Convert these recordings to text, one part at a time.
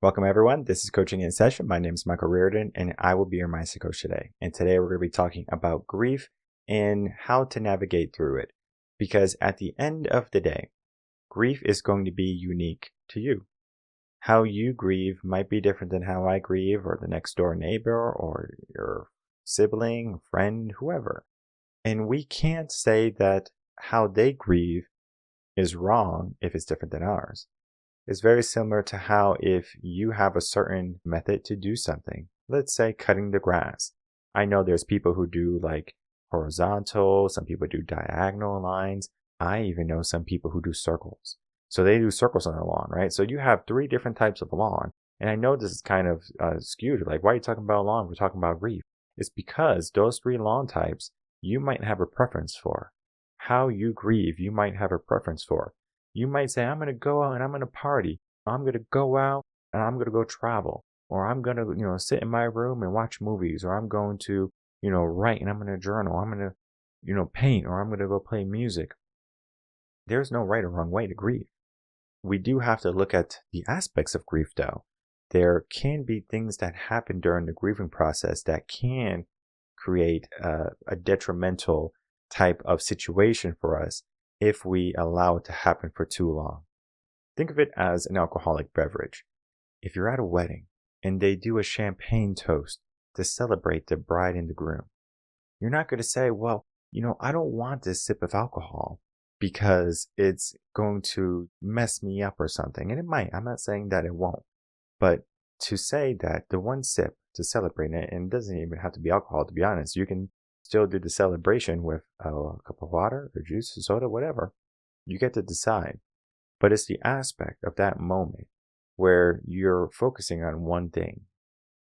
Welcome, everyone. This is Coaching in Session. My name is Michael Rearden, and I will be your mindset coach today. And today we're going to be talking about grief and how to navigate through it. Because at the end of the day, grief is going to be unique to you. How you grieve might be different than how I grieve, or the next door neighbor, or your sibling, friend, whoever. And we can't say that how they grieve is wrong if it's different than ours. It's very similar to how if you have a certain method to do something, let's say cutting the grass. I know there's people who do like horizontal, some people do diagonal lines. I even know some people who do circles. So they do circles on their lawn, right? So you have 3 different types of lawn. And I know this is kind of skewed. Like, why are you talking about lawn? We're talking about grief. It's because those 3 lawn types, you might have a preference for. How you grieve, you might have a preference for. You might say, I'm going to go out and I'm going to party. I'm going to go out and I'm going to go travel. Or I'm going to, sit in my room and watch movies. Or I'm going to, write and I'm going to journal. I'm going to, paint, or I'm going to go play music. There's no right or wrong way to grieve. We do have to look at the aspects of grief, though. There can be things that happen during the grieving process that can create a detrimental type of situation for us if we allow it to happen for too long. Think of it as an alcoholic beverage. If you're at a wedding and they do a champagne toast to celebrate the bride and the groom, you're not going to say, well, I don't want this sip of alcohol because it's going to mess me up or something. And it might. I'm not saying that it won't. But to say that the one sip to celebrate it, and it doesn't even have to be alcohol, to be honest, you can still do the celebration with a cup of water or juice or soda, whatever. You get to decide. But it's the aspect of that moment where you're focusing on one thing.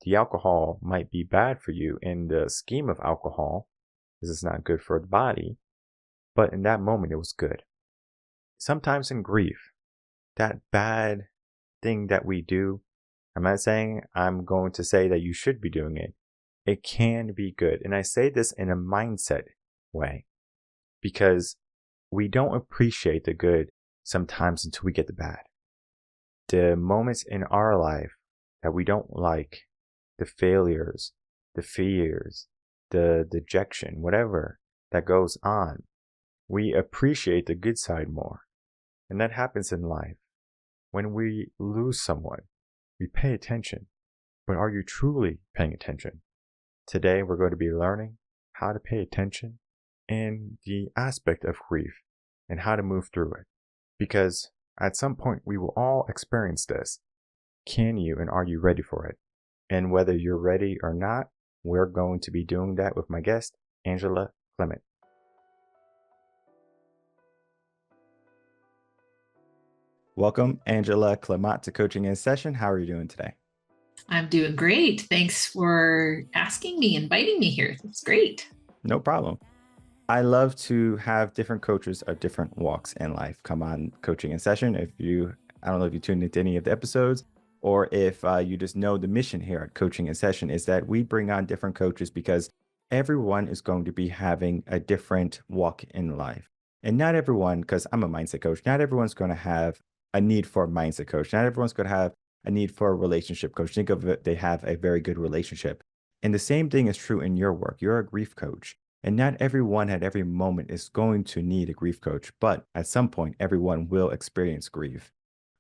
The alcohol might be bad for you in the scheme of alcohol, because it's not good for the body. But in that moment, it was good. Sometimes in grief, that bad thing that we do, I'm not saying I'm going to say that you should be doing it. It can be good. And I say this in a mindset way because we don't appreciate the good sometimes until we get the bad. The moments in our life that we don't like, the failures, the fears, the dejection, whatever that goes on, we appreciate the good side more. And that happens in life. When we lose someone, we pay attention. But are you truly paying attention? Today, we're going to be learning how to pay attention and the aspect of grief and how to move through it. Because at some point, we will all experience this. Can you and are you ready for it? And whether you're ready or not, we're going to be doing that with my guest, Angela Clement. Welcome, Angela Clement, to Coaching in Session. How are you doing today? I'm doing great. Thanks for asking me, inviting me here. It's great. No problem. I love to have different coaches of different walks in life come on Coaching in Session. I don't know if you tuned into any of the episodes, or if you just know the mission here at Coaching in Session is that we bring on different coaches because everyone is going to be having a different walk in life. And not everyone, because I'm a mindset coach, not everyone's going to have a need for a mindset coach. Not everyone's going to have a need for a relationship coach. Think of it, they have a very good relationship. And the same thing is true in your work. You're a grief coach. And not everyone at every moment is going to need a grief coach, but at some point, everyone will experience grief.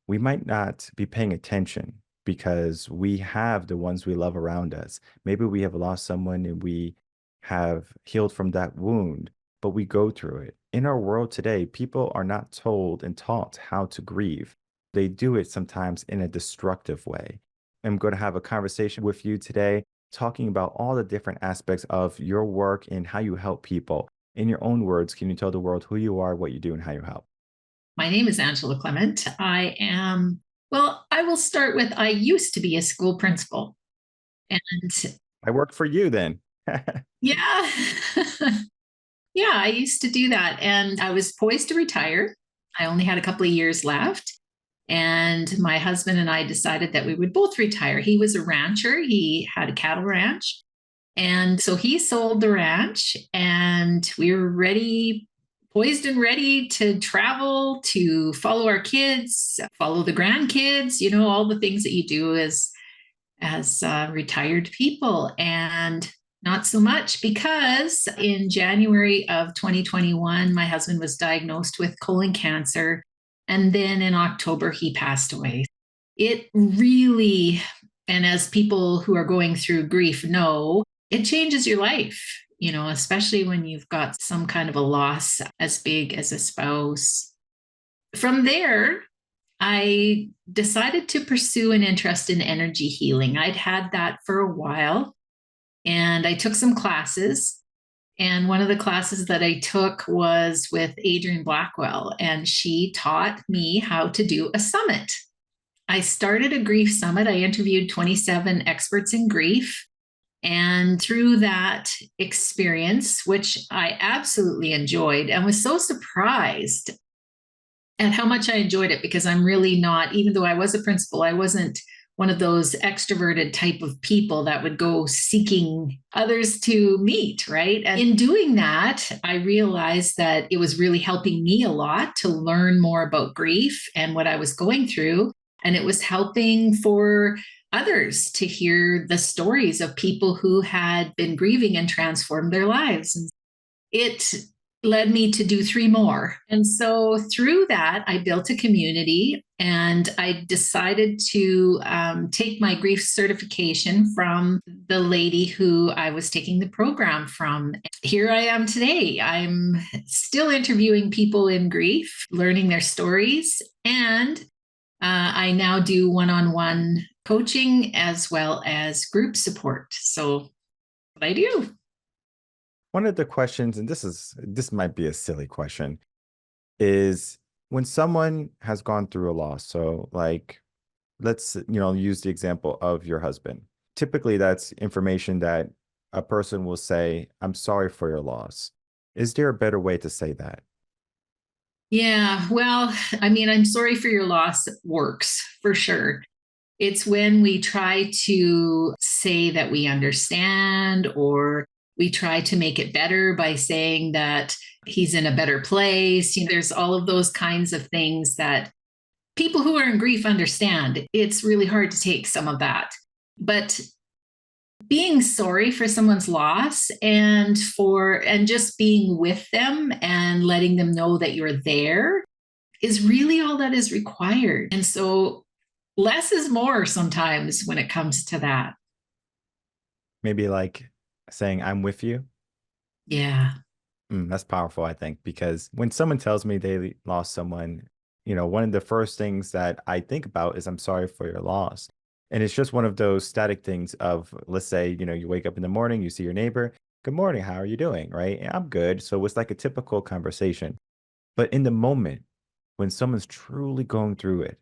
We might not be paying attention because we have the ones we love around us. Maybe we have lost someone and we have healed from that wound, but we go through it. In our world today, people are not told and taught how to grieve. They do it sometimes in a destructive way. I'm going to have a conversation with you today talking about all the different aspects of your work and how you help people. In your own words, can you tell the world who you are, what you do, and how you help? My name is Angela Clement. I will start with I used to be a school principal. And I work for you then. yeah, yeah, I used to do that. And I was poised to retire. I only had a couple of years left. And my husband and I decided that we would both retire. He was a rancher. He had a cattle ranch. And so he sold the ranch and we were ready poised and ready to travel, to follow our kids, follow the grandkids, all the things that you do as retired people. And not so much, because in January of 2021, my husband was diagnosed with colon cancer. And then in October, he passed away. It really, and as people who are going through grief know, it changes your life, especially when you've got some kind of a loss as big as a spouse. From there, I decided to pursue an interest in energy healing. I'd had that for a while, and I took some classes. And one of the classes that I took was with Adrienne Blackwell, and she taught me how to do a summit. I started a grief summit. I interviewed 27 experts in grief. And through that experience, which I absolutely enjoyed and was so surprised at how much I enjoyed it, because I'm really not, even though I was a principal, I wasn't one of those extroverted type of people that would go seeking others to meet, right? And in doing that, I realized that it was really helping me a lot to learn more about grief and what I was going through. And it was helping for others to hear the stories of people who had been grieving and transformed their lives. And it led me to do 3 more. And so through that, I built a community, and I decided to take my grief certification from the lady who I was taking the program from. Here I am today. I'm still interviewing people in grief, learning their stories, and I now do one-on-one coaching as well as group support. So what I do. One of the questions, and this might be a silly question, is when someone has gone through a loss. So like, let's, use the example of your husband. Typically that's information that a person will say, "I'm sorry for your loss." Is there a better way to say that? Yeah, well, I'm sorry for your loss works for sure. It's when we try to say that we understand, or we try to make it better by saying that he's in a better place. There's all of those kinds of things that people who are in grief understand. It's really hard to take some of that. But being sorry for someone's loss and just being with them and letting them know that you're there is really all that is required. And so less is more sometimes when it comes to that. Maybe like saying, "I'm with you." Yeah. That's powerful, I think, because when someone tells me they lost someone, one of the first things that I think about is, "I'm sorry for your loss." And it's just one of those static things of, let's say, you wake up in the morning, you see your neighbor, "Good morning, how are you doing?" Right? "Yeah, I'm good." So it's like a typical conversation. But in the moment, when someone's truly going through it,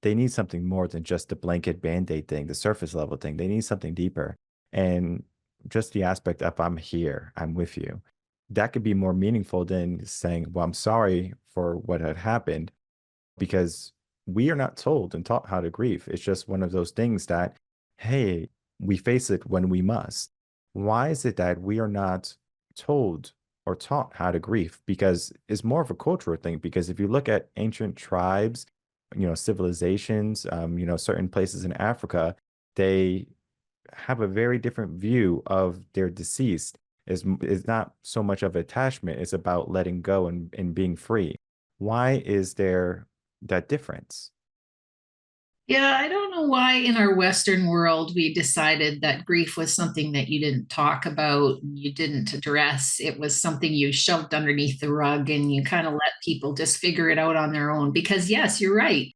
they need something more than just the blanket band-aid thing, the surface level thing. They need something deeper. And just the aspect of, "I'm here, I'm with you," that could be more meaningful than saying, "Well, I'm sorry for what had happened," because we are not told and taught how to grieve. It's just one of those things that, hey, we face it when we must. Why is it that we are not told or taught how to grieve? Because it's more of a cultural thing. Because if you look at ancient tribes, civilizations, certain places in Africa, they have a very different view of their deceased. Is not so much of attachment, it's about letting go and being free. Why is there that difference? Yeah, I don't know why in our Western world we decided that grief was something that you didn't talk about and you didn't address. It was something you shoved underneath the rug and you kind of let people just figure it out on their own. Because, yes, you're right.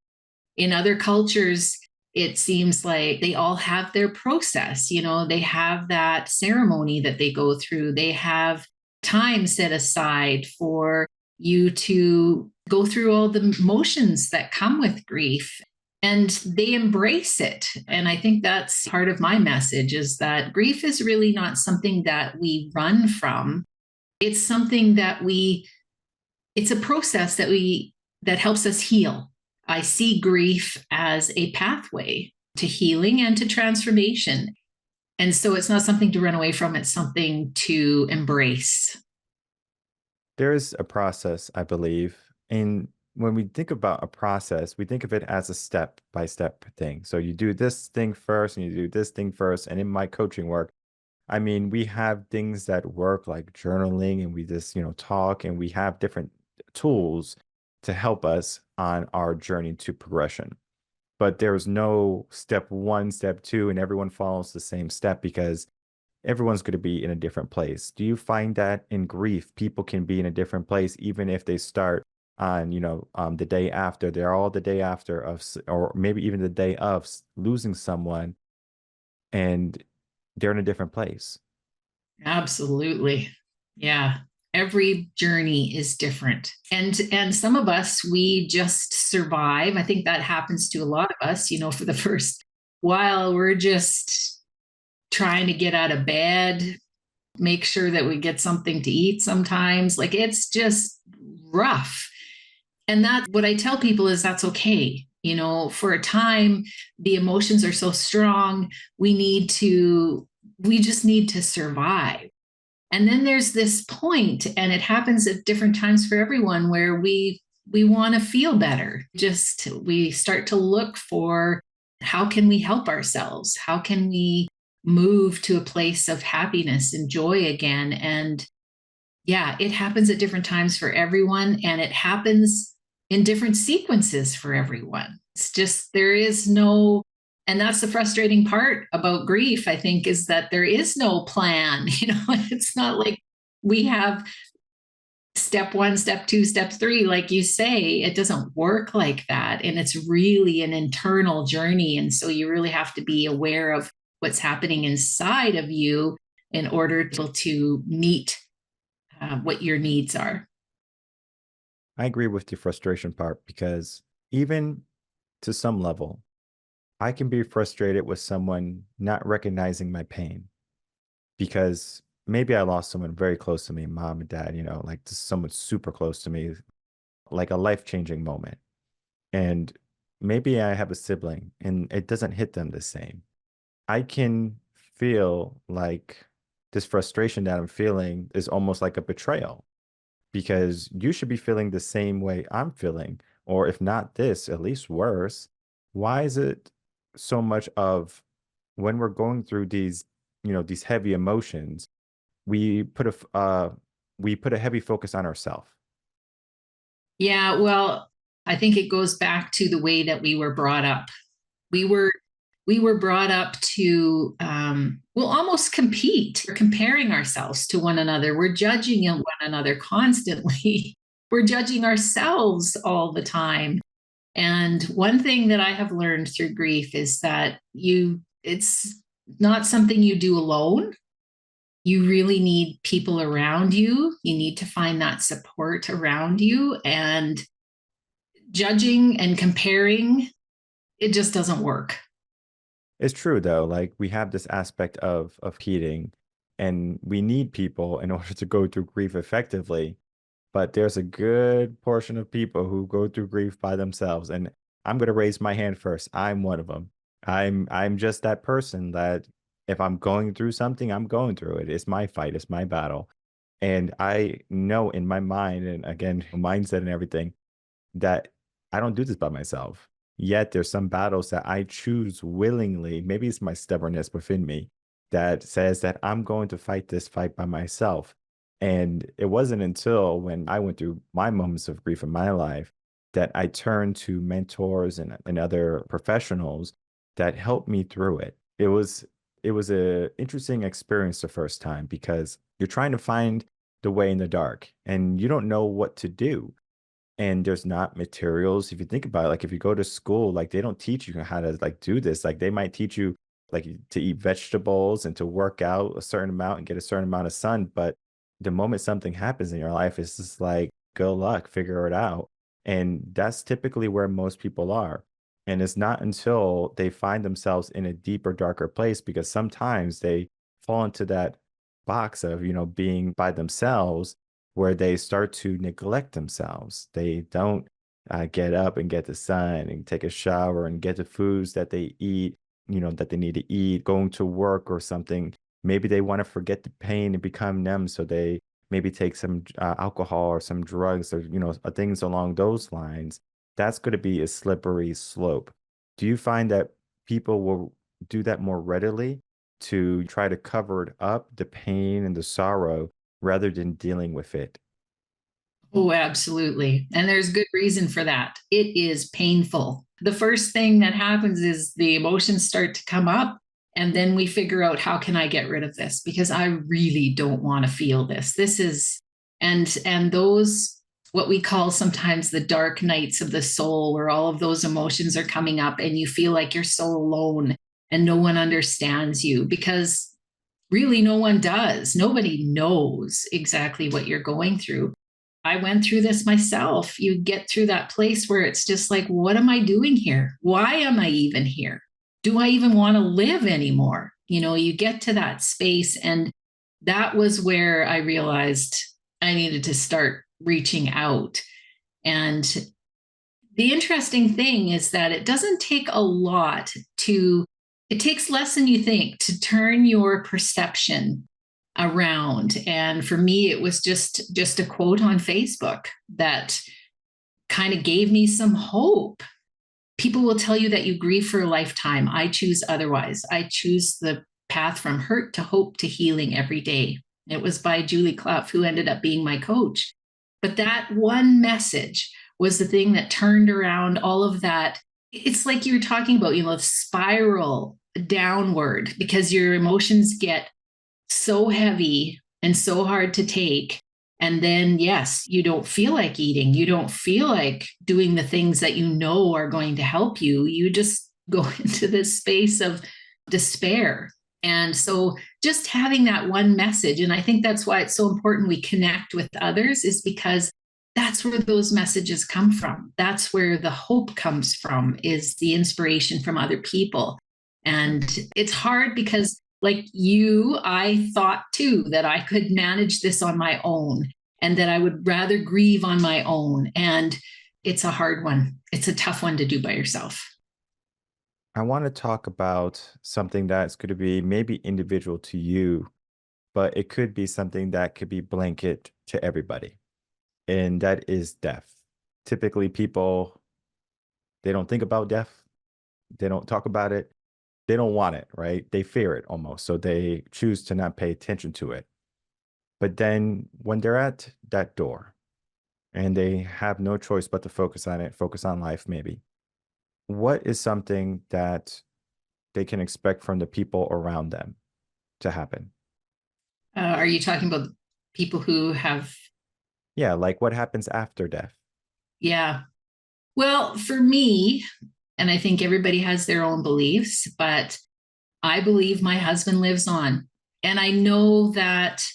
In other cultures, it seems like they all have their process. They have that ceremony that they go through, they have time set aside for you to go through all the emotions that come with grief, and they embrace it. And I think that's part of my message, is that grief is really not something that we run from. It's something that it's a process that helps us heal. I see grief as a pathway to healing and to transformation. And so it's not something to run away from, it's something to embrace. There is a process, I believe. And when we think about a process, we think of it as a step by step thing. So you do this thing first and you do this thing first. And in my coaching work, I mean, we have things that work like journaling and we just, talk and we have different tools to help us on our journey to progression. But there's no step one, step two, and everyone follows the same step because everyone's going to be in a different place. Do you find that in grief, people can be in a different place even if they start on, the day after, they're all the day after or maybe even the day of losing someone and they're in a different place? Absolutely. Yeah. Every journey is different. And some of us we just survive. I think that happens to a lot of us, for the first while we're just trying to get out of bed, make sure that we get something to eat sometimes. Like it's just rough. And that's what I tell people is that's okay. For a time, the emotions are so strong. We just need to survive. And then there's this point, and it happens at different times for everyone where we want to feel better. Just we start to look for how can we help ourselves? How can we move to a place of happiness and joy again? And yeah, it happens at different times for everyone, and it happens in different sequences for everyone. It's just, there is no, and that's the frustrating part about grief, I think, is that there is no plan. It's not like we have step one, step two, step three, like you say. It doesn't work like that. And it's really an internal journey. And so you really have to be aware of what's happening inside of you in order to meet what your needs are. I agree with the frustration part because even to some level, I can be frustrated with someone not recognizing my pain because maybe I lost someone very close to me, mom and dad, like just someone super close to me, like a life-changing moment. And maybe I have a sibling and it doesn't hit them the same. I can feel like this frustration that I'm feeling is almost like a betrayal because you should be feeling the same way I'm feeling, or if not this, at least worse. Why is it so much of when we're going through these heavy emotions, we put we put a heavy focus on ourselves? Yeah, well, I think it goes back to the way that we were brought up. We were we were brought up to well, almost compete. We're comparing ourselves to one another. We're judging one another constantly. We're judging ourselves all the time. And one thing that I have learned through grief is that it's not something you do alone. You really need people around you. You need to find that support around you, and judging and comparing, it just doesn't work. It's true though, like we have this aspect of heating and we need people in order to go through grief effectively. But there's a good portion of people who go through grief by themselves. And I'm going to raise my hand first. I'm one of them. I'm just that person that if I'm going through something, I'm going through it. It's my fight, it's my battle. And I know in my mind, and again, mindset and everything, that I don't do this by myself. Yet there's some battles that I choose willingly. Maybe it's my stubbornness within me that says that I'm going to fight this fight by myself. And it wasn't until when I went through my moments of grief in my life that I turned to mentors and other professionals that helped me through it. It was a interesting experience the first time because you're trying to find the way in the dark and you don't know what to do, and there's not materials. If you think about it, like if you go to school, like they don't teach you how to like do this. Like they might teach you like to eat vegetables and to work out a certain amount and get a certain amount of sun. But the moment something happens in your life, it's just like, good luck, figure it out. And that's typically where most people are. And it's not until they find themselves in a deeper, darker place because sometimes they fall into that box of, being by themselves where they start to neglect themselves. They don't get up and get the sun and take a shower and get the foods that they eat, that they need to eat, going to work or something. Maybe they want to forget the pain and become numb. So they maybe take some alcohol or some drugs or, things along those lines, that's going to be a slippery slope. Do you find that people will do that more readily to try to cover it up, the pain and the sorrow, rather than dealing with it? Oh, absolutely. And there's good reason for that. It is painful. The first thing that happens is the emotions start to come up, and then we figure out, how can I get rid of this? Because I really don't want to feel this. This is, and those, what we call sometimes the dark nights of the soul, where all of those emotions are coming up and you feel like you're so alone and no one understands you, because really no one does. Nobody knows exactly what you're going through. I went through this myself. You get through that place where it's just like, what am I doing here? Why am I even here? Do I even want to live anymore? You get to that space. And that was where I realized I needed to start reaching out. And the interesting thing is that it doesn't take a lot it takes less than you think to turn your perception around. And for me, it was just a quote on Facebook that kind of gave me some hope. People will tell you that you grieve for a lifetime. I choose otherwise. I choose the path from hurt to hope to healing every day. It was by Julie Clough, who ended up being my coach. But that one message was the thing that turned around all of that. It's like you were talking about, spiral downward, because your emotions get so heavy and so hard to take. And then, yes, you don't feel like eating. You don't feel like doing the things that you know are going to help you. You just go into this space of despair. And so just having that one message, and I think that's why it's so important we connect with others, is because that's where those messages come from. That's where the hope comes from, is the inspiration from other people. And it's hard because, like you, I thought too that I could manage this on my own and that I would rather grieve on my own. And it's a hard one. It's a tough one to do by yourself. I want to talk about something that's going to be maybe individual to you, but it could be something that could be blanket to everybody, and that is death. Typically, people, they don't think about death, they don't talk about it, they don't want it, right? They fear it almost, so they choose to not pay attention to it. But then when they're at that door and they have no choice but to focus on it, focus on life, maybe, what is something that they can expect from the people around them to happen? Are you talking about people who have? Yeah, like what happens after death? Yeah. Well, for me, and I think everybody has their own beliefs, but I believe my husband lives on. And I know that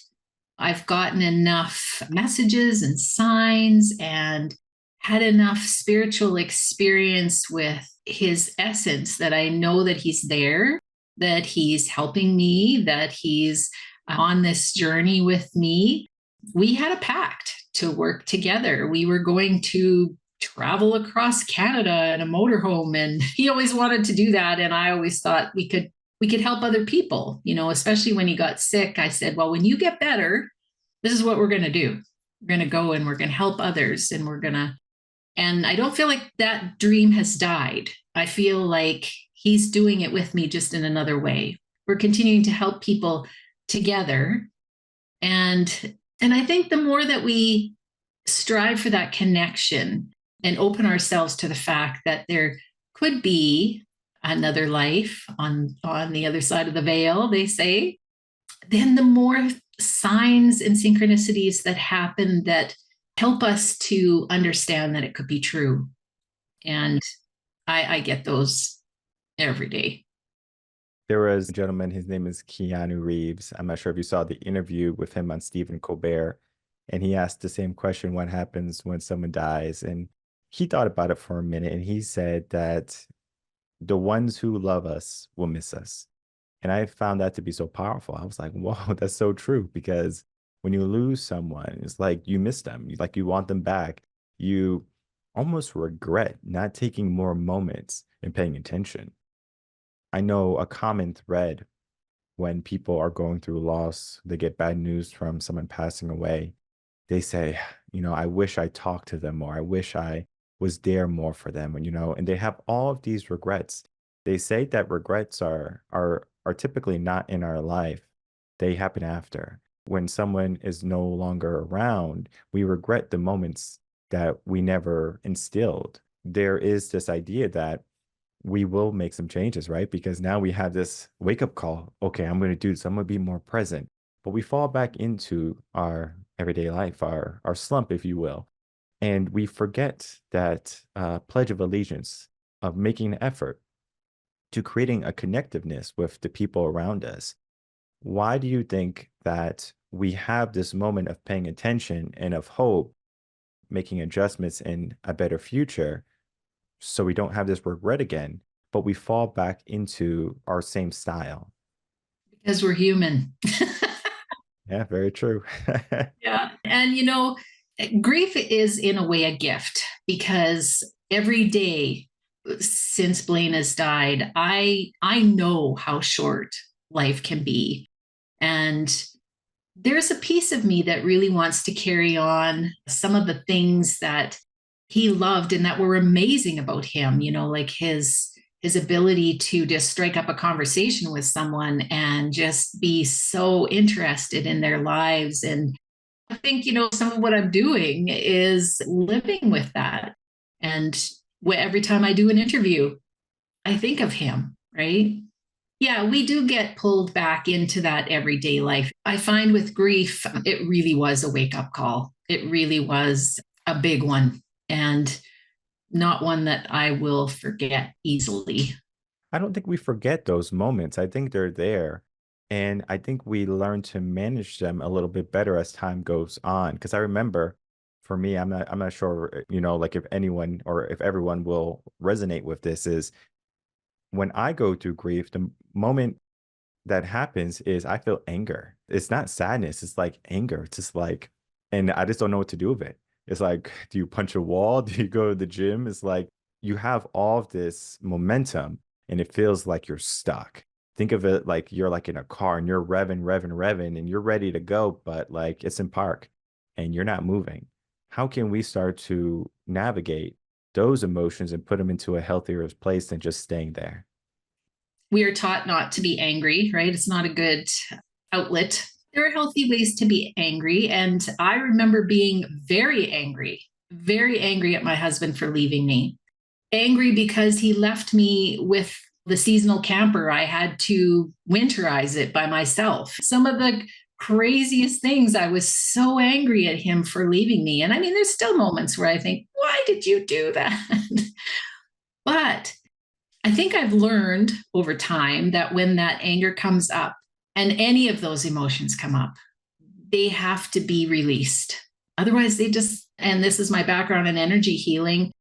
I've gotten enough messages and signs and had enough spiritual experience with his essence that I know that he's there, that he's helping me, that he's on this journey with me. We had a pact to work together. We were going to travel across Canada in a motorhome, and he always wanted to do that, and I always thought we could help other people, especially when he got sick. I said, well, when you get better, this is what we're going to do. We're going to go and we're going to help others, and and I don't feel like that dream has died. I feel like he's doing it with me, just in another way. We're continuing to help people together. And I think the more that we strive for that connection and open ourselves to the fact that there could be another life on the other side of the veil, they say, then the more signs and synchronicities that happen that help us to understand that it could be true. And I get those every day. There was a gentleman, his name is Keanu Reeves. I'm not sure if you saw the interview with him on Stephen Colbert, and he asked the same question, what happens when someone dies? And he thought about it for a minute, and he said that the ones who love us will miss us. And I found that to be so powerful. I was like, whoa, that's so true. Because when you lose someone, it's like you miss them. Like you want them back. You almost regret not taking more moments and paying attention. I know a common thread when people are going through loss, they get bad news from someone passing away, they say, I wish I talked to them more. I wish I was there more for them. And they have all of these regrets. They say that regrets are typically not in our life. They happen after. When someone is no longer around, we regret the moments that we never instilled. There is this idea that we will make some changes, right? Because now we have this wake up call. Okay, I'm going to do this. I'm going to be more present. But we fall back into our everyday life, our slump, if you will. And we forget that pledge of allegiance of making an effort to creating a connectiveness with the people around us. Why do you think that we have this moment of paying attention and of hope, making adjustments in a better future, so we don't have this regret again, but we fall back into our same style? Because we're human. Yeah, very true. Yeah. And, grief is in a way a gift because every day since Blaine has died, I know how short life can be. And there's a piece of me that really wants to carry on some of the things that he loved and that were amazing about him, like his ability to just strike up a conversation with someone and just be so interested in their lives. And I think, some of what I'm doing is living with that. And every time I do an interview, I think of him, right? Yeah, we do get pulled back into that everyday life. I find with grief, it really was a wake up call. It really was a big one and not one that I will forget easily. I don't think we forget those moments. I think they're there. And I think we learn to manage them a little bit better as time goes on. Because I remember for me, I'm not sure, like if anyone or if everyone will resonate with this, is when I go through grief, the moment that happens is I feel anger. It's not sadness, it's like anger. It's just like, and I just don't know what to do with it. It's like, do you punch a wall? Do you go to the gym? It's like you have all of this momentum and it feels like you're stuck. Think of it like you're like in a car and you're revving, and you're ready to go, but like it's in park and you're not moving. How can we start to navigate those emotions and put them into a healthier place than just staying there? We are taught not to be angry, right? It's not a good outlet. There are healthy ways to be angry. And I remember being very angry at my husband for leaving me. Angry because he left me with the seasonal camper. I had to winterize it by myself. Some of the craziest things, I was so angry at him for leaving me. And I mean, there's still moments where I think, why did you do that? But I think I've learned over time that when that anger comes up and any of those emotions come up, they have to be released. Otherwise, and this is my background in energy healing,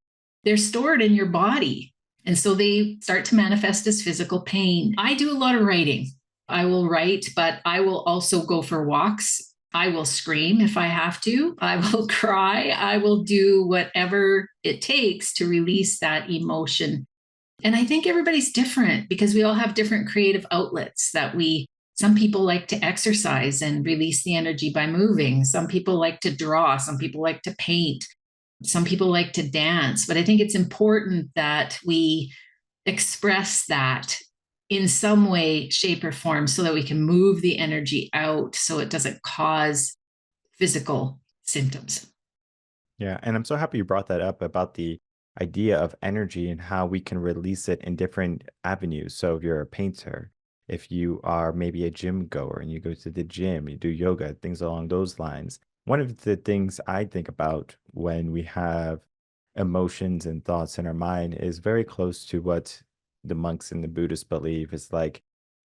they're stored in your body. And so they start to manifest as physical pain. I do a lot of writing. I will write, but I will also go for walks. I will scream if I have to. I will cry. I will do whatever it takes to release that emotion. And I think everybody's different because we all have different creative outlets some people like to exercise and release the energy by moving. Some people like to draw. Some people like to paint. Some people like to dance. But I think it's important that we express that in some way, shape, or form so that we can move the energy out so it doesn't cause physical symptoms. Yeah, and I'm so happy you brought that up about the idea of energy and how we can release it in different avenues. So if you're a painter, if you are maybe a gym goer and you go to the gym, you do yoga, things along those lines. One of the things I think about when we have emotions and thoughts in our mind is very close to what the monks and the Buddhists believe. It's like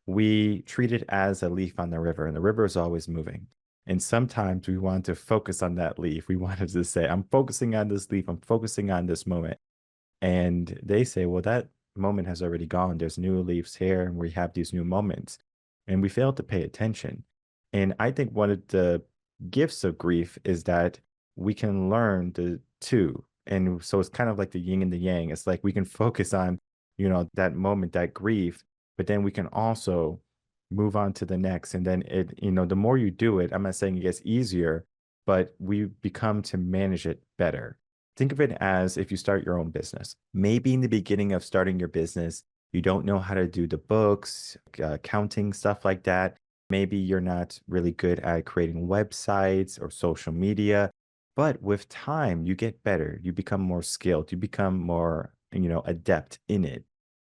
we treat it as a leaf on the river, and the river is always moving. And sometimes we want to focus on that leaf. We wanted to say, I'm focusing on this leaf, I'm focusing on this moment. And they say, well, that moment has already gone. There's new leaves here, and we have these new moments. And we fail to pay attention. And I think one of the gifts of grief is that we can learn the two. And so it's kind of like the yin and the yang. It's like we can focus on, that moment, that grief, but then we can also move on to the next. And then the more you do it, I'm not saying it gets easier, but we become to manage it better. Think of it as if you start your own business. Maybe in the beginning of starting your business, you don't know how to do the books, accounting, stuff like that. Maybe you're not really good at creating websites or social media, but with time, you get better. You become more skilled. You become more, adept in it.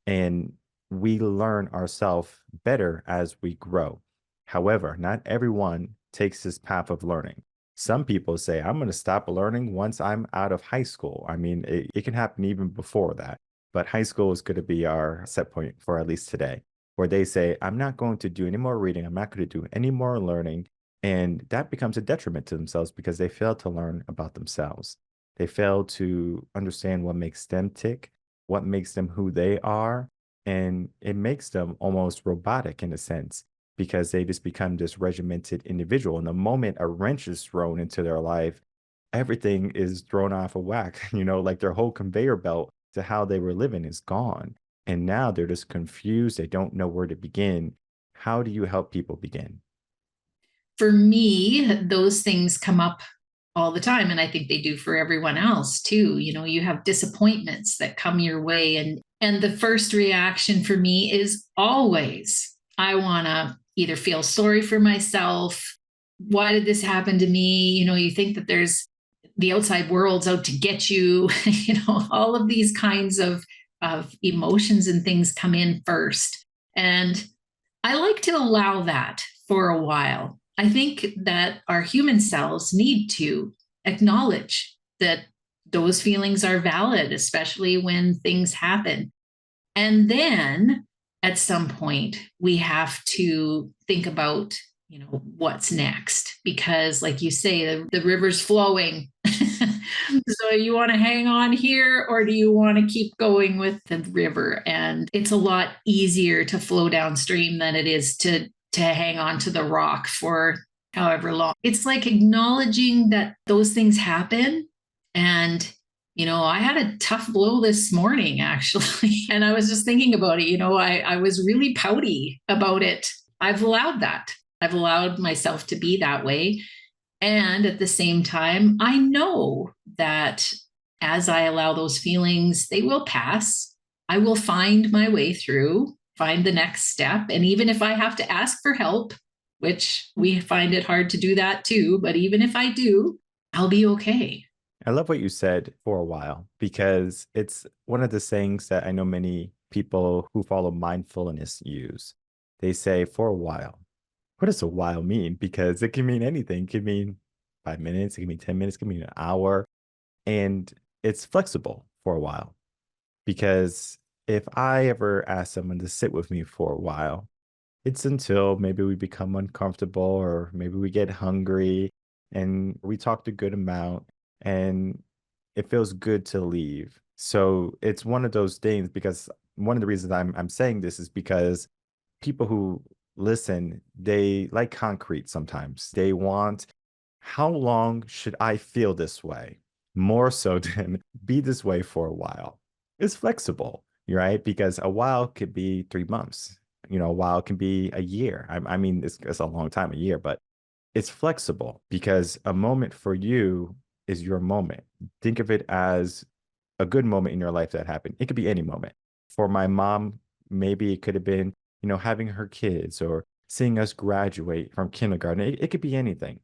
And we learn ourselves better as we grow. However, not everyone takes this path of learning. Some people say, I'm going to stop learning once I'm out of high school. I mean, it can happen even before that, but high school is going to be our set point for at least today, where they say, I'm not going to do any more reading. I'm not going to do any more learning. And that becomes a detriment to themselves because they fail to learn about themselves. They fail to understand what makes them tick, what makes them who they are. And it makes them almost robotic in a sense because they just become this regimented individual. And the moment a wrench is thrown into their life, everything is thrown off of whack. Like their whole conveyor belt to how they were living is gone. And now they're just confused. They don't know where to begin. How do you help people begin? For me, those things come up all the time. And I think they do for everyone else too. You have disappointments that come your way. And the first reaction for me is always, I want to either feel sorry for myself. Why did this happen to me? You think that there's the outside world's out to get you, all of these kinds of emotions and things come in first. And I like to allow that for a while. I think that our human selves need to acknowledge that those feelings are valid, especially when things happen. And then at some point, we have to think about, what's next. Because, like you say, the river's flowing. So you want to hang on here or do you want to keep going with the river? And it's a lot easier to flow downstream than it is to hang on to the rock for however long. It's like acknowledging that those things happen. And I had a tough blow this morning, actually. And I was just thinking about it. I was really pouty about it. I've allowed that. I've allowed myself to be that way. And at the same time, I know that as I allow those feelings, they will pass. I will find my way through, find the next step. And even if I have to ask for help, which we find it hard to do that too, but even if I do, I'll be okay. I love what you said for a while because it's one of the sayings that I know many people who follow mindfulness use. They say for a while. What does a while mean? Because it can mean anything. It can mean 5 minutes, it can mean 10 minutes, it can mean an hour. And it's flexible for a while. Because if I ever ask someone to sit with me for a while, it's until maybe we become uncomfortable or maybe we get hungry and we talked a good amount and it feels good to leave. So it's one of those things because one of the reasons I'm saying this is because people who listen, they like concrete sometimes. They want, how long should I feel this way? More so than be this way for a while. It's flexible, right? Because a while could be 3 months. A while can be a year. I mean, it's a long time, a year, but it's flexible because a moment for you is your moment. Think of it as a good moment in your life that happened. It could be any moment. For my mom, maybe it could have been, having her kids or seeing us graduate from kindergarten. It could be anything.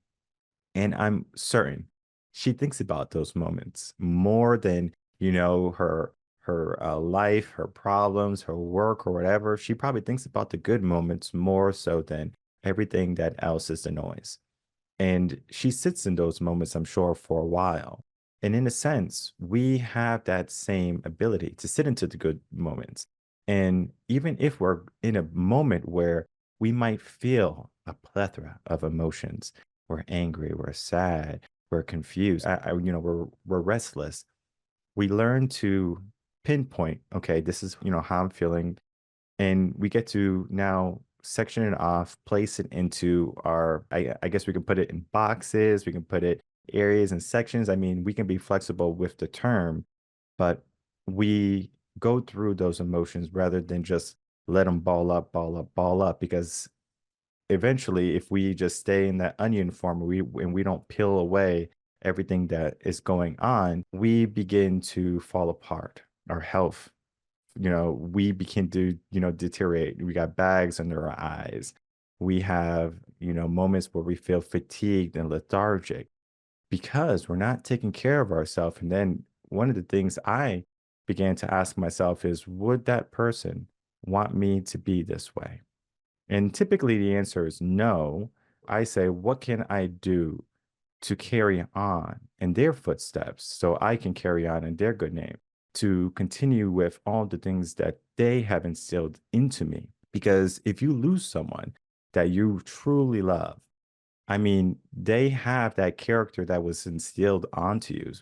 And I'm certain she thinks about those moments more than, her life, her problems, her work, or whatever. She probably thinks about the good moments more so than everything that else is the noise. And she sits in those moments, I'm sure, for a while. And in a sense, we have that same ability to sit into the good moments. And even if we're in a moment where we might feel a plethora of emotions, we're angry, we're sad, we're confused, we're restless. We learn to pinpoint, okay, this is, how I'm feeling. And we get to now section it off, place it into I guess we can put it in boxes, we can put it areas and sections. I mean, we can be flexible with the term, but we go through those emotions rather than just let them ball up, ball up, ball up, because eventually, if we just stay in that onion form, and we don't peel away everything that is going on, we begin to fall apart. Our health, we begin to, deteriorate. We got bags under our eyes. We have, moments where we feel fatigued and lethargic because we're not taking care of ourselves. And then one of the things I began to ask myself is, would that person want me to be this way? And typically the answer is no. I say, what can I do to carry on in their footsteps so I can carry on in their good name, to continue with all the things that they have instilled into me? Because if you lose someone that you truly love, I mean, they have that character that was instilled onto you.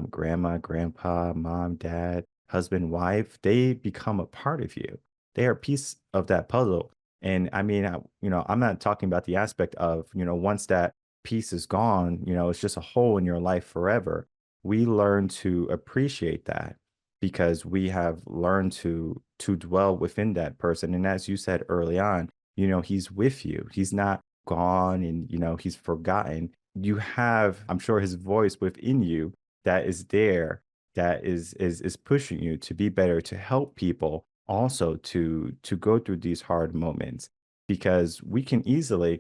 Grandma, grandpa, mom, dad, husband, wife, they become a part of you. They are a piece of that puzzle. And I mean, I'm not talking about the aspect of, once that piece is gone, it's just a hole in your life forever. We learn to appreciate that because we have learned to dwell within that person. And as you said early on, he's with you. He's not gone and he's forgotten. You have, I'm sure, his voice within you that is there, that is pushing you to be better, to help people also to go through these hard moments, because we can easily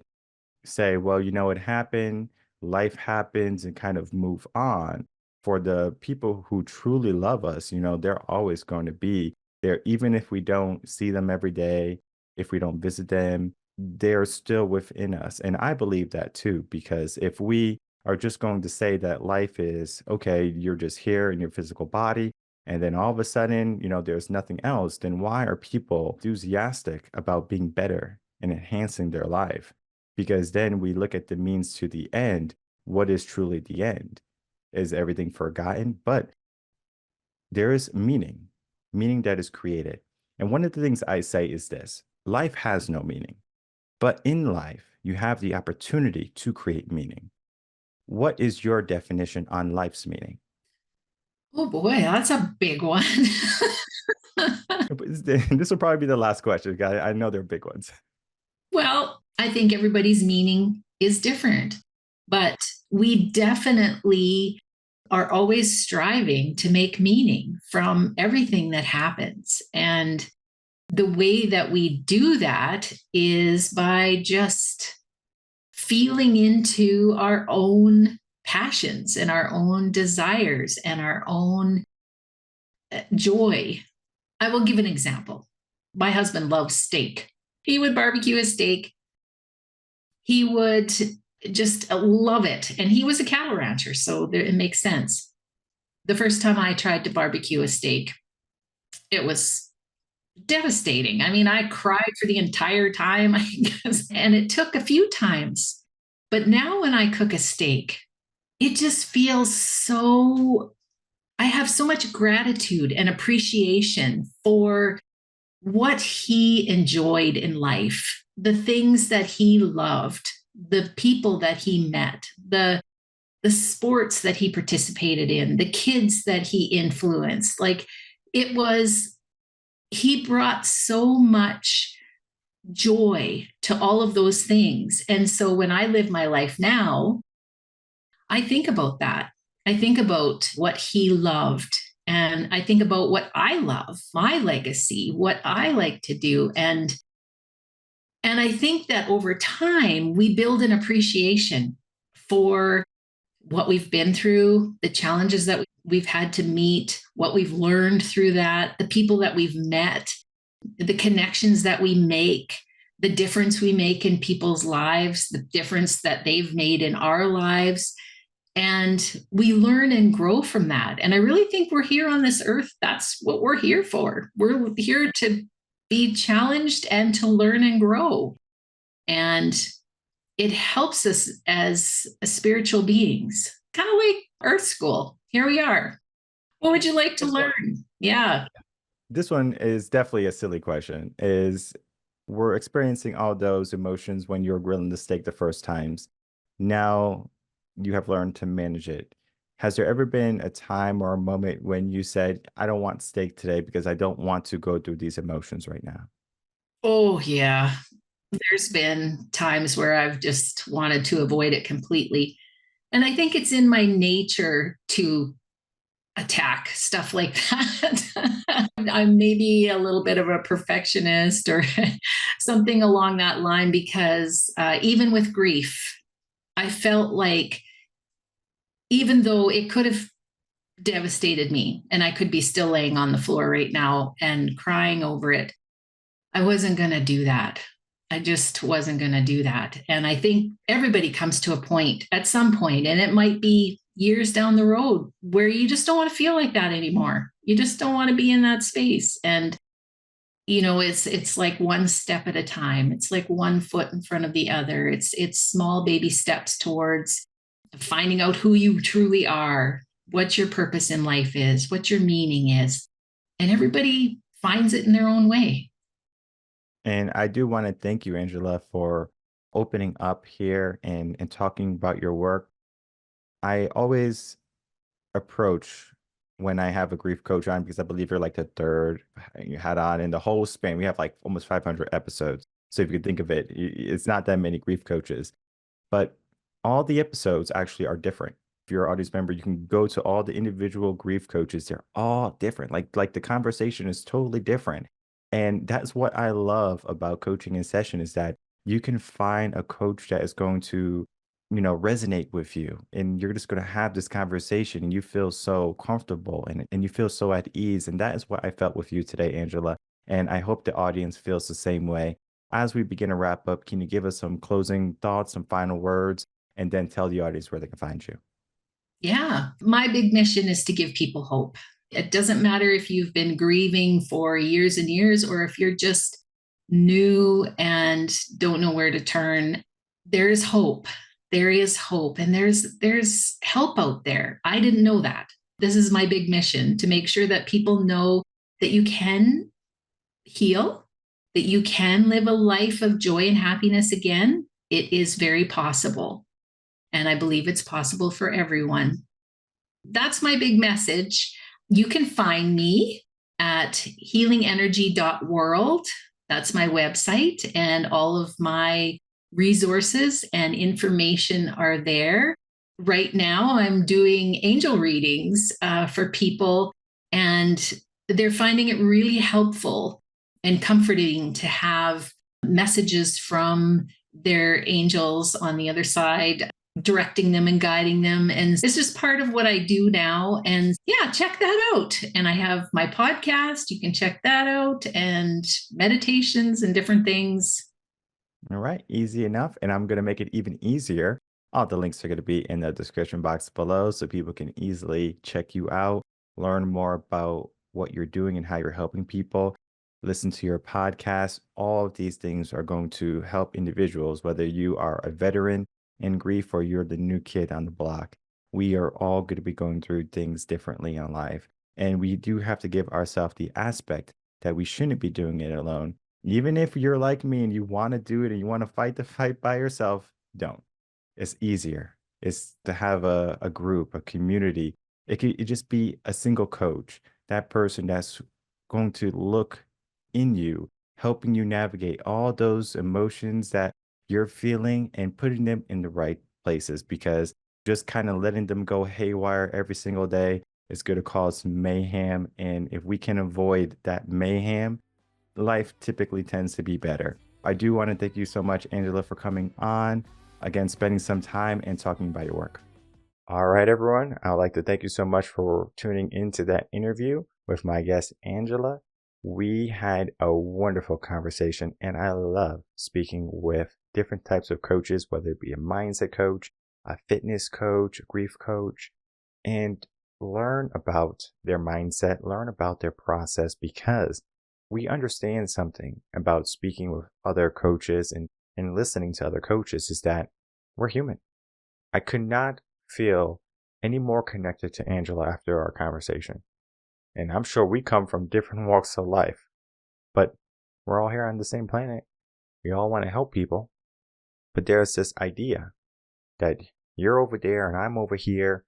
say, well, it happened, life happens, and kind of move on. For the people who truly love us, they're always going to be there, even if we don't see them every day, if we don't visit them, they're still within us. And I believe that too, because if we are just going to say that life is okay, you're just here in your physical body, and then all of a sudden, there's nothing else, then why are people enthusiastic about being better and enhancing their life? Because then we look at the means to the end. What is truly the end? Is everything forgotten? But there is meaning, meaning that is created. And one of the things I say is this: life has no meaning, but in life, you have the opportunity to create meaning. What is your definition on life's meaning? Oh boy, that's a big one. This will probably be the last question. I know they're big ones. Well, I think everybody's meaning is different, but we definitely are always striving to make meaning from everything that happens. And the way that we do that is by just feeling into our own passions and our own desires and our own joy. I will give an example. My husband loves steak. He would barbecue a steak. He would just love it. And he was a cattle rancher, so it makes sense. The first time I tried to barbecue a steak, it was devastating. I mean, I cried for the entire time, I guess, and it took a few times. But now when I cook a steak, it just feels so, I have so much gratitude and appreciation for what he enjoyed in life, the things that he loved, the people that he met, the sports that he participated in, the kids that he influenced. Like, it was, he brought so much joy to all of those things. And so when I live my life now, I think about that. I think about what he loved, and I think about what I love, my legacy, what I like to do. And I think that over time we build an appreciation for what we've been through, the challenges that we've had to meet, what we've learned through that, the people that we've met, the connections that we make, the difference we make in people's lives, the difference that they've made in our lives. And we learn and grow from that. And I really think we're here on this earth. That's what we're here for. We're here to be challenged and to learn and grow. And it helps us as spiritual beings, kind of like Earth School. Here we are. What would you like to learn? Yeah. This one is definitely a silly question. Is we're experiencing all those emotions when you're grilling the steak the first times. Now you have learned to manage it. Has there ever been a time or a moment when you said, I don't want steak today because I don't want to go through these emotions right now? Oh, yeah. There's been times where I've just wanted to avoid it completely. And I think it's in my nature to attack stuff like that. I'm maybe a little bit of a perfectionist or something along that line because even with grief, I felt like even though it could have devastated me and I could be still laying on the floor right now and crying over it, I wasn't going to do that. I just wasn't going to do that. And I think everybody comes to a point at some point, and it might be years down the road where you just don't want to feel like that anymore. You just don't want to be in that space. And it's like one step at a time. It's like one foot in front of the other. It's small baby steps towards finding out who you truly are, what your purpose in life is, what your meaning is. And everybody finds it in their own way. And I do want to thank you, Angela, for opening up here and talking about your work. I always approach when I have a grief coach on because I believe you're like the third you had on in the whole span. We have like almost 500 episodes. So if you could think of it, it's not that many grief coaches, but all the episodes actually are different. If you're an audience member, you can go to all the individual grief coaches. They're all different. Like the conversation is totally different. And that's what I love about coaching in session is that you can find a coach that is going to resonate with you and you're just going to have this conversation and you feel so comfortable and you feel so at ease. And that is what I felt with you today, Angela. And I hope the audience feels the same way. As we begin to wrap up, can you give us some closing thoughts, some final words, and then tell the audience where they can find you? Yeah. My big mission is to give people hope. It doesn't matter if you've been grieving for years and years or if you're just new and don't know where to turn. There is hope. There is hope and there's help out there. I didn't know that. This is my big mission to make sure that people know that you can heal, that you can live a life of joy and happiness again. It is very possible. And I believe it's possible for everyone. That's my big message. You can find me at healingenergy.world. That's my website, and all of my resources and information are there. Right now, I'm doing angel readings for people, and they're finding it really helpful and comforting to have messages from their angels on the other side directing them and guiding them. And it's just part of what I do now. And yeah, check that out. And I have my podcast. You can check that out and meditations and different things. All right, easy enough. And I'm going to make it even easier. All the links are going to be in the description box below so people can easily check you out, learn more about what you're doing and how you're helping people, listen to your podcast. All of these things are going to help individuals, whether you are a veteran in grief or you're the new kid on the block. We are all going to be going through things differently in life. And we do have to give ourselves the aspect that we shouldn't be doing it alone. Even if you're like me and you want to do it and you want to fight the fight by yourself, don't. It's easier. It's to have a group, a community. It just be a single coach, that person that's going to look in you, helping you navigate all those emotions that you're feeling and putting them in the right places because just kind of letting them go haywire every single day is going to cause mayhem. And if we can avoid that mayhem, life typically tends to be better. I do want to thank you so much, Angela, for coming on, again, spending some time and talking about your work. All right, everyone. I'd like to thank you so much for tuning into that interview with my guest, Angela. We had a wonderful conversation, and I love speaking with different types of coaches, whether it be a mindset coach, a fitness coach, a grief coach, and learn about their mindset, learn about their process because we understand something about speaking with other coaches and listening to other coaches is that we're human. I could not feel any more connected to Angela after our conversation. And I'm sure we come from different walks of life, but we're all here on the same planet. We all want to help people. But there's this idea that you're over there and I'm over here,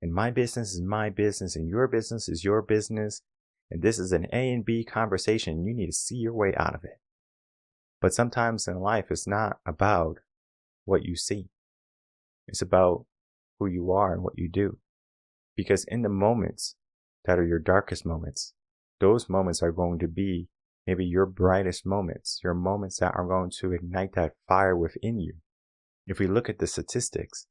and my business is my business and your business is your business. And this is an A and B conversation. You need to see your way out of it. But sometimes in life, it's not about what you see. It's about who you are and what you do. Because in the moments that are your darkest moments, those moments are going to be maybe your brightest moments, your moments that are going to ignite that fire within you. If we look at the statistics,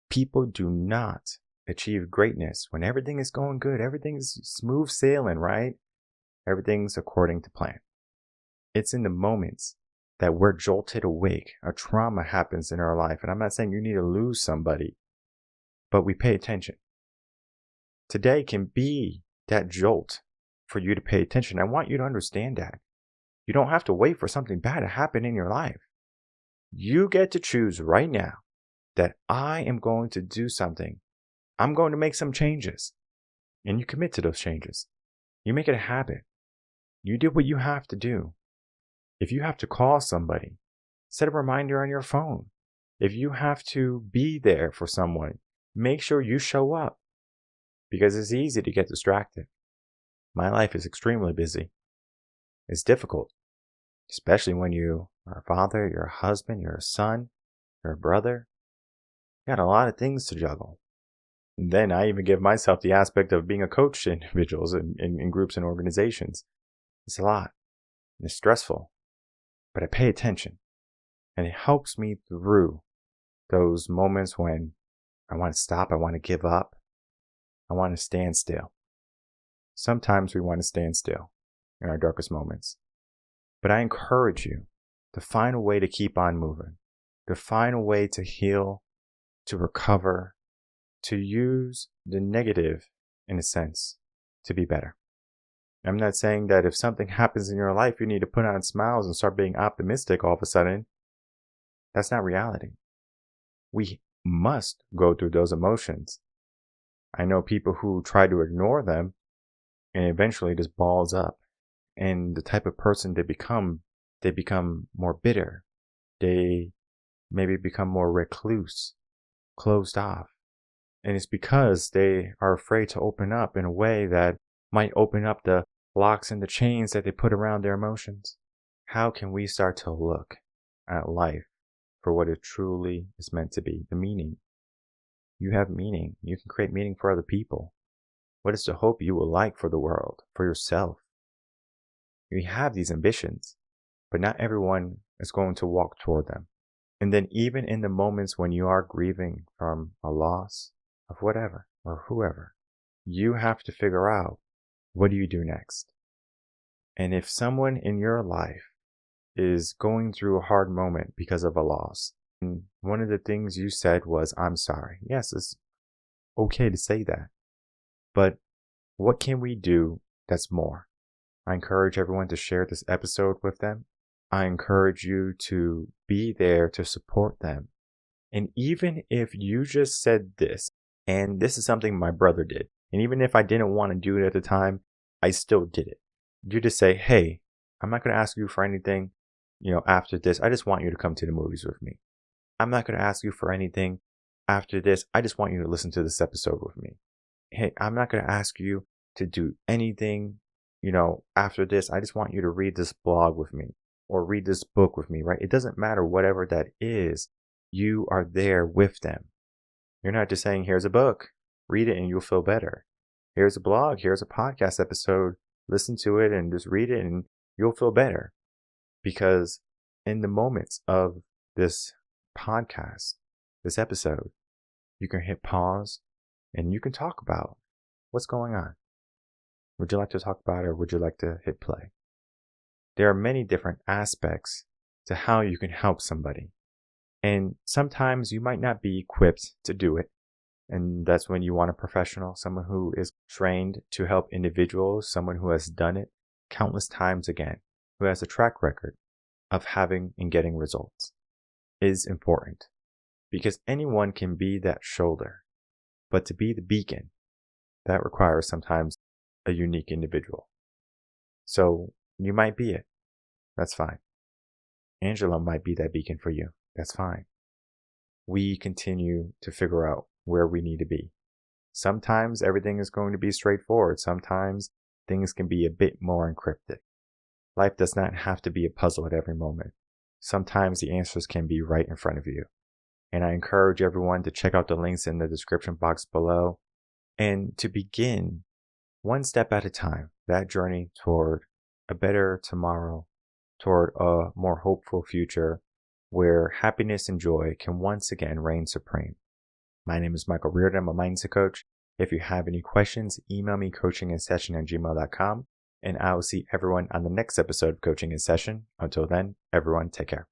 people do not achieve greatness when everything is going good. Everything's smooth sailing, right? Everything's according to plan. It's in the moments that we're jolted awake, a trauma happens in our life. And I'm not saying you need to lose somebody, but we pay attention. Today can be that jolt for you to pay attention. I want you to understand that. You don't have to wait for something bad to happen in your life. You get to choose right now that I am going to do something. I'm going to make some changes. And you commit to those changes. You make it a habit. You do what you have to do. If you have to call somebody, set a reminder on your phone. If you have to be there for someone, make sure you show up. Because it's easy to get distracted. My life is extremely busy. It's difficult, especially when you are a father, you're a husband, you're a son, you're a brother. You got a lot of things to juggle. And then I even give myself the aspect of being a coach to individuals in groups and organizations. It's a lot. It's stressful. But I pay attention. And it helps me through those moments when I want to stop, I want to give up, I want to stand still. Sometimes we want to stand still in our darkest moments. But I encourage you to find a way to keep on moving, to find a way to heal, to recover, to use the negative, in a sense, to be better. I'm not saying that if something happens in your life, you need to put on smiles and start being optimistic all of a sudden. That's not reality. We must go through those emotions. I know people who try to ignore them and eventually just balls up. And the type of person they become more bitter. They maybe become more recluse, closed off. And it's because they are afraid to open up in a way that might open up the locks and the chains that they put around their emotions. How can we start to look at life for what it truly is meant to be? The meaning. You have meaning. You can create meaning for other people. What is the hope you would like for the world, for yourself? You have these ambitions, but not everyone is going to walk toward them. And then even in the moments when you are grieving from a loss of whatever or whoever, you have to figure out, what do you do next? And if someone in your life is going through a hard moment because of a loss, and one of the things you said was, I'm sorry. Yes, it's okay to say that. But what can we do that's more? I encourage everyone to share this episode with them. I encourage you to be there to support them. And even if you just said this, and this is something my brother did, and even if I didn't want to do it at the time, I still did it. You just say, hey, I'm not going to ask you for anything, after this. I just want you to come to the movies with me. I'm not going to ask you for anything after this. I just want you to listen to this episode with me. Hey, I'm not going to ask you to do anything, after this. I just want you to read this blog with me or read this book with me, right? It doesn't matter whatever that is. You are there with them. You're not just saying, here's a book, read it and you'll feel better. Here's a blog, here's a podcast episode, listen to it and just read it and you'll feel better. Because in the moments of this podcast, this episode, you can hit pause and you can talk about what's going on. Would you like to talk about it or would you like to hit play? There are many different aspects to how you can help somebody. And sometimes you might not be equipped to do it. And that's when you want a professional, someone who is trained to help individuals, someone who has done it countless times again, who has a track record of having and getting results, is important. Because anyone can be that shoulder. But to be the beacon, that requires sometimes a unique individual. So you might be it. That's fine. Angela might be that beacon for you. That's fine. We continue to figure out where we need to be. Sometimes everything is going to be straightforward. Sometimes things can be a bit more encrypted. Life does not have to be a puzzle at every moment. sometimes the answers can be right in front of you. And I encourage everyone to check out the links in the description box below and to begin one step at a time, that journey toward a better tomorrow, toward a more hopeful future where happiness and joy can once again reign supreme. My name is Michael Rearden. I'm a mindset coach. If you have any questions, email me coachinginsession@gmail.com, and I will see everyone on the next episode of Coaching in Session. Until then, everyone take care.